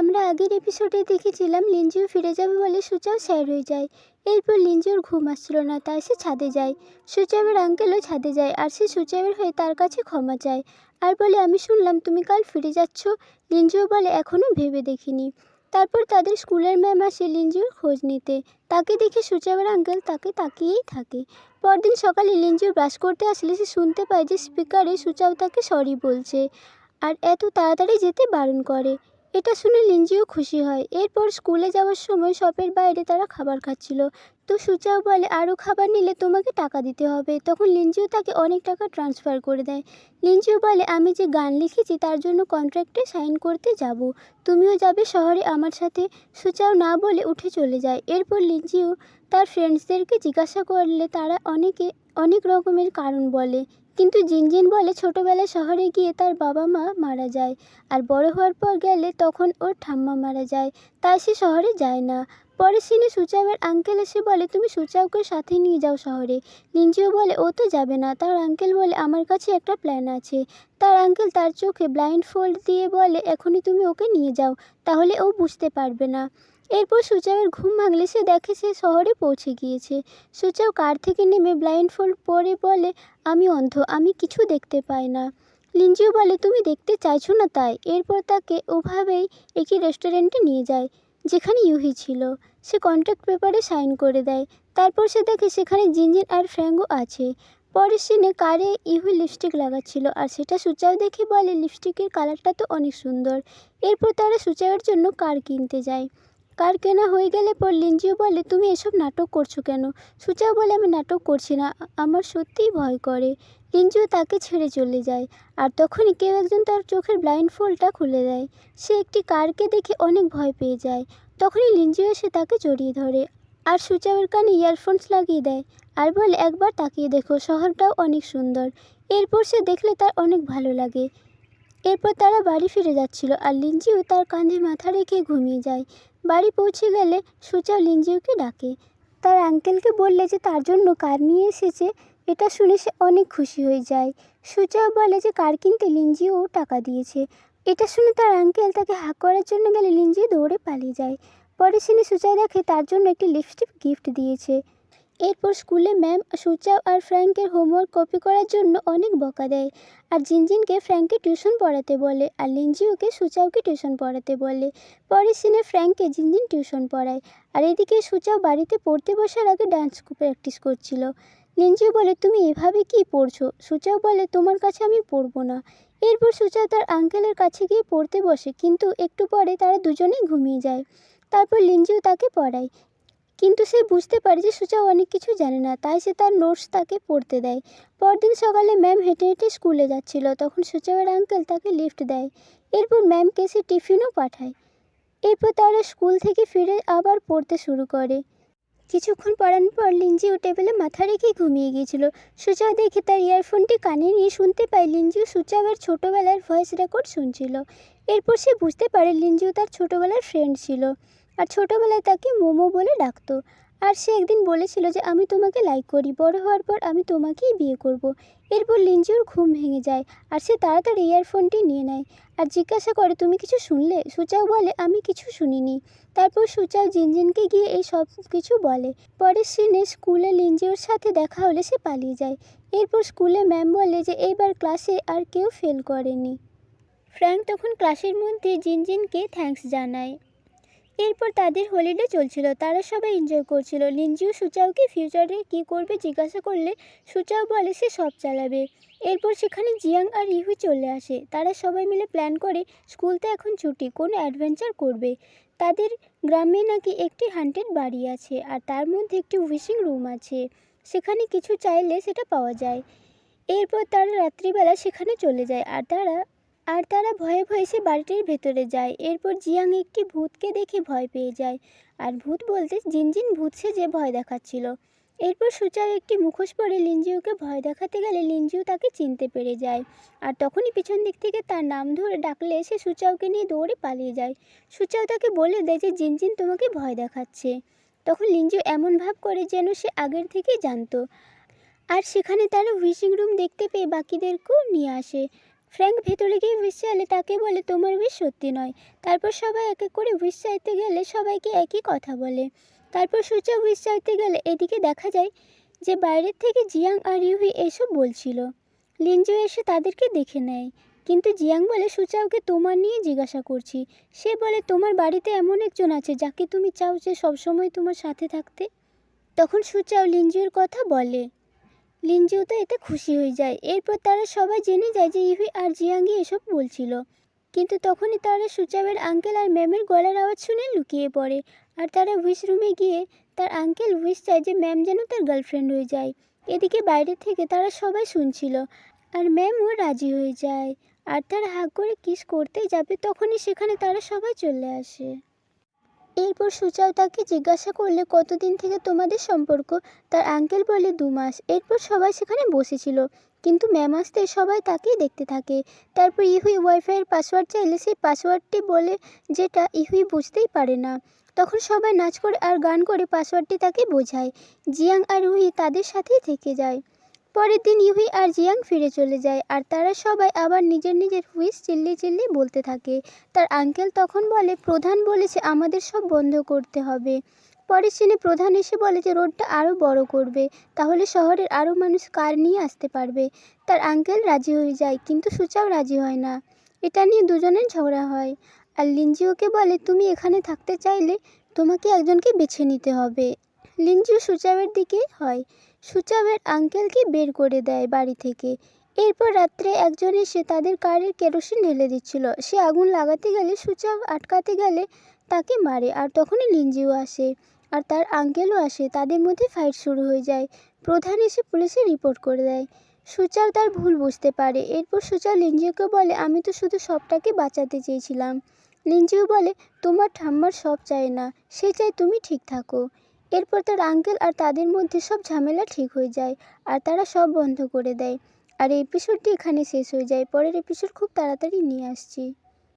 আমরা আগের এপিসোডে দেখেছিলাম লিঞ্জিও ফিরে যাবে বলে সুচাও স্যার হয়ে যায়। এরপর লিঞ্জিওর ঘুম আসছিল না, তাই সে ছাদে যায়। সুচাবের আঙ্কেলও ছাদে যায় আর সে সুচাবের হয়ে তার কাছে ক্ষমা চায় আর বলে, আমি শুনলাম তুমি কাল ফিরে যাচ্ছ। লিঞ্জিও বলে, এখনও ভেবে দেখিনি। তারপর তাদের স্কুলের ম্যাম আসে লিঞ্জিওর খোঁজ নিতে। তাকে দেখে সুচাবের আঙ্কেল তাকে তাকিয়েই থাকে। পরদিন সকালে লিঞ্জিও ব্রাশ করতে আসলে সে শুনতে পায় যে স্পিকারে সুচাও তাকে সরি বলছে আর এত তাড়াতাড়ি যেতে বারণ করে। এটা শুনে লিঞ্জিও খুশি হয়। এরপর স্কুলে যাওয়ার সময় শপের বাইরে তারা খাবার খাচ্ছিল। তো সুচাও বলে, আরও খাবার নিলে তোমাকে টাকা দিতে হবে। তখন লিঞ্জিও তাকে অনেক টাকা ট্রান্সফার করে দেয়। লিঞ্জিও বলে, আমি যে গান লিখেছি তার জন্য কন্ট্রাক্টে সাইন করতে যাব, তুমিও যাবে শহরে আমার সাথে। সুচাও না বলে উঠে চলে যায়। এরপর লিঞ্জিও তার ফ্রেন্ডসদেরকে জিজ্ঞাসা করলে তারা অনেক রকমের কারণ বলে, কিন্তু জিনজিন বলে ছোটোবেলায় শহরে গিয়ে তার বাবা মা মারা যায় আর বড় হওয়ার পর গেলে তখন ওর ঠাম্মা মারা যায়, তাই সে শহরে যায় না। পরের সিনে সুচাওয়ের আঙ্কেল এসে বলে, তুমি সুচাওকে সাথে নিয়ে যাও শহরে। লিঞ্জিও বলে, ও তো যাবে না। তার আঙ্কেল বলে, আমার কাছে একটা প্ল্যান আছে। তার আঙ্কেল তার চোখে ব্লাইন্ড ফোল্ড দিয়ে বলে, এখনই তুমি ওকে নিয়ে যাও, তাহলে ও বুঝতে পারবে না। এরপর সুচাওয়ের ঘুম ভাঙলে সে দেখে সে শহরে পৌঁছে গিয়েছে। সুচাও কার থেকে নেমে ব্লাইন্ড ফোল্ড পরে বলে, আমি অন্ধ, আমি কিছু দেখতে পাই না। লিঞ্জিও বলে, তুমি দেখতে চাইছো না তাই। এরপর তাকে ওভাবেই একটি রেস্টুরেন্টে নিয়ে যায় যেখানে ইউহি ছিল। সে কন্ট্রাক্ট পেপারে সাইন করে দেয়। তারপর সে দেখে সেখানে জিনজিন আর ফ্র্যাঙ্কও আছে। পরের সিনে কারে ইউহি লিপস্টিক লাগাচ্ছিল আর সেটা সুচাও দেখে বলে, লিপস্টিকের কালারটা তো অনেক সুন্দর। এরপর তারা সুচাওয়ের জন্য কার কিনতে যায়। কার কেনা হয়ে গেলে পর লিঞ্জিও বলে, তুমি এসব নাটক করছো কেন? সুচাও বলে, আমি নাটক করছি না, আমার সত্যিই ভয় করে। লিঞ্জিও তাকে ছেড়ে চলে যায় আর তখনই কেউ একজন তার চোখের ব্লাইন্ড ফোল্ডটা খুলে দেয়। সে একটি কারকে দেখে অনেক ভয় পেয়ে যায়। তখনই লিঞ্জিও এসে তাকে জড়িয়ে ধরে আর সুচাওয়ের কানে ইয়ারফোনস লাগিয়ে দেয় আর বলে, একবার তাকিয়ে দেখো, শহরটাও অনেক সুন্দর। এরপর সে দেখলে তার অনেক ভালো লাগে। এরপর তারা বাড়ি ফিরে যাচ্ছিল আর লিঞ্জিও তার কাঁধে মাথা রেখে ঘুমিয়ে যায়। বাড়ি পৌঁছে গেলে সুচাও লিঞ্জিওকে ডাকে। তার আঙ্কেলকে বললে যে তার জন্য কার নিয়ে এসেছে। এটা শুনে সে অনেক খুশি হয়ে যায়। সুচাও বলে যে কার কিনতে লিঞ্জিও টাকা দিয়েছে। এটা শুনে তার আঙ্কেল তাকে হাঁক করার জন্য গেলে লিঞ্জিও দৌড়ে পালিয়ে যায়। পরে সিনে সুচাও দেখে তার জন্য একটি লিপস্টিক গিফট দিয়েছে। এরপর স্কুলে ম্যাম সুচাও আর ফ্র্যাঙ্কের হোমওয়ার্ক কপি করার জন্য অনেক বকা দেয় আর জিনজিনকে ফ্র্যাঙ্ককে টিউশন পড়াতে বলে আর লিঞ্জিওকে সুচাওকে টিউশন পড়াতে বলে। পরের সিনে ফ্র্যাঙ্ককে জিনজিন টিউশন পড়ায় আর এদিকে সুচাও বাড়িতে পড়তে বসার আগে ডান্স প্র্যাকটিস করছিল। লিঞ্জিও বলে, তুমি এভাবে কি পড়ছো? সুচাও বলে, তোমার কাছে আমি পড়বো না। এরপর সুচাও তার আঙ্কেলের কাছে গিয়ে পড়তে বসে, কিন্তু একটু পরে তারা দুজনেই ঘুমিয়ে যায়। তারপর লিঞ্জিও তাকে পড়ায়, কিন্তু সে বুঝতে পারে যে সুচাও অনেক কিছু জানে না, তাই সে তার নোটস তাকে পড়তে দেয়। পরদিন সকালে ম্যাম হেঁটে হেঁটে স্কুলে যাচ্ছিল, তখন সুচাওয়ের আঙ্কেল তাকে লিফট দেয়। এরপর ম্যামকে সে টিফিনও পাঠায়। এরপর তারা স্কুল থেকে ফিরে আবার পড়তে শুরু করে। কিছুক্ষণ পড়ানোর পর লিঞ্জিও টেবিলে মাথা রেখে ঘুমিয়ে গিয়েছিল। সুচাও দেখে তার ইয়ারফোনটি কানে নিয়ে শুনতে পায় লিঞ্জিও সুচাওয়ের ছোটোবেলার ভয়েস রেকর্ড শুনছিল। এরপর সে বুঝতে পারে লিঞ্জিও তার ছোটোবেলার ফ্রেন্ড ছিল আর ছোটোবেলায় তাকে মোমো বলে ডাকতো। আর সে একদিন বলেছিল যে আমি তোমাকে লাইক করি, বড় হওয়ার পর আমি তোমাকেই বিয়ে করব। এরপর লিঞ্জিওর ঘুম ভেঙে যায় আর সে তাড়াতাড়ি ইয়ারফোনটি নিয়ে নেয় আর জিজ্ঞাসা করে, তুমি কিছু শুনলে? সুচাও বলে, আমি কিছু শুনিনি। তারপর সুচাও জিনজিনকে গিয়ে এই সব কিছু বলে। পরের সিনে স্কুলে লিঞ্জিওর সাথে দেখা হলে সে পালিয়ে যায়। এরপর স্কুলে ম্যাম বলে যে এইবার ক্লাসে আর কেউ ফেল করেনি। ফ্র্যাঙ্ক তখন ক্লাসের মধ্যে জিনজিনকে থ্যাঙ্কস জানায়। এরপর তাদের হলিডে চলছিল, তারা সবাই এনজয় করছিল। লিঞ্জিও সুচাওকে ফিউচারে কী করবে জিজ্ঞাসা করলে সুচাও বলে সে সব চালাবে। এরপর সেখানে জিয়াং আর ইহু চলে আসে। তারা সবাই মিলে প্ল্যান করে স্কুল তো এখন ছুটি, কোনো অ্যাডভেঞ্চার করবে। তাদের গ্রামে নাকি একটি হান্টেড বাড়ি আছে আর তার মধ্যে একটি উইশিং রুম আছে, সেখানে কিছু চাইলে সেটা পাওয়া যায়। এরপর তারা রাত্রিবেলা সেখানে চলে যায় আর তারা ভয়ে ভয়ে সে বাড়িটির ভেতরে যায়। এরপর জিয়াং একটি ভূতকে দেখে ভয় পেয়ে যায় আর ভূত বলতে জিনজিন ভূত সেজে ভয় দেখাচ্ছিল। এরপর সুচাও একটি মুখোশ পরে লিঞ্জিওকে ভয় দেখাতে গেলে লিঞ্জিও তাকে চিনতে পেরে যায় আর তখনই পিছন দিক থেকে তার নাম ধরে ডাকলে সে সুচাওকে নিয়ে দৌড়ে পালিয়ে যায়। সুচাও তাকে বলে দেয় যে জিনজিন তোমাকে ভয় দেখাচ্ছে। তখন লিঞ্জিও এমন ভাব করে যেন সে আগের থেকেই জানতো। আর সেখানে তারা উইশিং রুম দেখতে পেয়ে বাকিদেরকেও নিয়ে আসে। ফ্র্যাঙ্ক ভেতরে গিয়ে উইশ চাইলে তাকে বলে তোমার উইশ সত্যি নয়। তারপর সবাই এক এক করে উইশ চাইতে গেলে সবাইকে একই কথা বলে। তারপর সূচা উইশ চাইতে গেলে এদিকে দেখা যায় যে বাইরের থেকে জিয়াং আর ইউহি এসব বলছিল। লিনজিও এসে তাদেরকে দেখে নেয়, কিন্তু জিয়াং বলে সূচাওকে তোমার নিয়ে জিজ্ঞাসা করছি। সে বলে তোমার বাড়িতে এমন একজন আছে যাকে তুমি চাও যে সবসময় তোমার সাথে থাকতে। তখন সূচাও লিনজিওর কথা বলে। লিনজিও তো এতে খুশি হয়ে যায়। এরপর তারা সবাই জেনে যায় যে ইভি আর জিয়াংই এসব বলছিল। কিন্তু তখনই তারা সূচাওয়ের আঙ্কেল আর ম্যামের গলার আওয়াজ শুনে লুকিয়ে পড়ে। আর তারা উইশ রুমে গিয়ে তার আঙ্কেল উইশ চায় যে ম্যাম যেন তার গার্লফ্রেন্ড হয়ে যায়। এদিকে বাইরে থেকে তারা সবাই শুনছিল, আর ম্যামও রাজি হয়ে যায়। আর তারা হাগ করে কিস করতেই যাবে, তখনই সেখানে তারা সবাই চলে আসে। এরপর সূচাও তাকে জিজ্ঞাসা করলে কতদিন থেকে তোমাদের সম্পর্ক। তার আঙ্কেল বলে 2 মাস। এরপর সবাই সেখানে বসেছিল, কিন্তু ম্যাম আসতে সবাই তাকেই দেখতে থাকে। তারপর ইহুই ওয়াইফাইয়ের পাসওয়ার্ড চাইলে সেই পাসওয়ার্ডটি বলে, যেটা ইহুই বুঝতেই পারে না। তখন সবাই নাচ করে আর গান করে পাসওয়ার্ডটি তাকে বোঝায়। জিয়াং আর ইহুই তাদের সাথেই থেকে যায়। পরের দিন ইউহি আর জিয়াং ফিরে চলে যায়, আর তারা সবাই আবার নিজের নিজের হুইস চিল্লি চিল্লি বলতে থাকে। তার আঙ্কেল তখন বলে প্রধান বলেছে আমাদের সব বন্ধ করতে হবে। পরের সিনে প্রধান এসে বলে যে রোডটা আরও বড় করবে, তাহলে শহরের আরও মানুষ কার নিয়ে আসতে পারবে। তার আঙ্কেল রাজি হয়ে যায়, কিন্তু সূচাও রাজি হয় না। এটা নিয়ে দুজনের ঝগড়া হয়। আর লিনজিওকে বলে তুমি এখানে থাকতে চাইলে তোমাকে একজনকে বেছে নিতে হবে। লিনজিও সূচাওয়ের দিকে হয়। সূচাওয়ের আঙ্কেলকে বের করে দেয় বাড়ি থেকে। এরপর রাত্রে একজন এসে তাদের কারের কেরোসিন ঢেলে দিচ্ছিল। সে আগুন লাগাতে গেলে সূচাও আটকাতে গেলে তাকে মারে। আর তখনই লিনজিও আসে, আর তার আঙ্কেলও আসে। তাদের মধ্যে ফাইট শুরু হয়ে যায়। প্রধান এসে পুলিশে রিপোর্ট করে দেয়। সূচাও তার ভুল বুঝতে পারে। এরপর সূচাও লিনজিওকে বলে আমি তো শুধু সবটাকে বাঁচাতে চেয়েছিলাম। লিনজিও বলে তোমার ঠাম্মার সব চায় না, সে চায় তুমি ঠিক থাকো। এরপর তার আঙ্কেল আর তাদের মধ্যে সব ঝামেলা ঠিক হয়ে যায়, আর তারা সব বন্ধ করে দেয়। আর এই এপিসোডটি এখানে শেষ হয়ে যায়। পরের এপিসোড খুব তাড়াতাড়ি নিয়ে আসছি।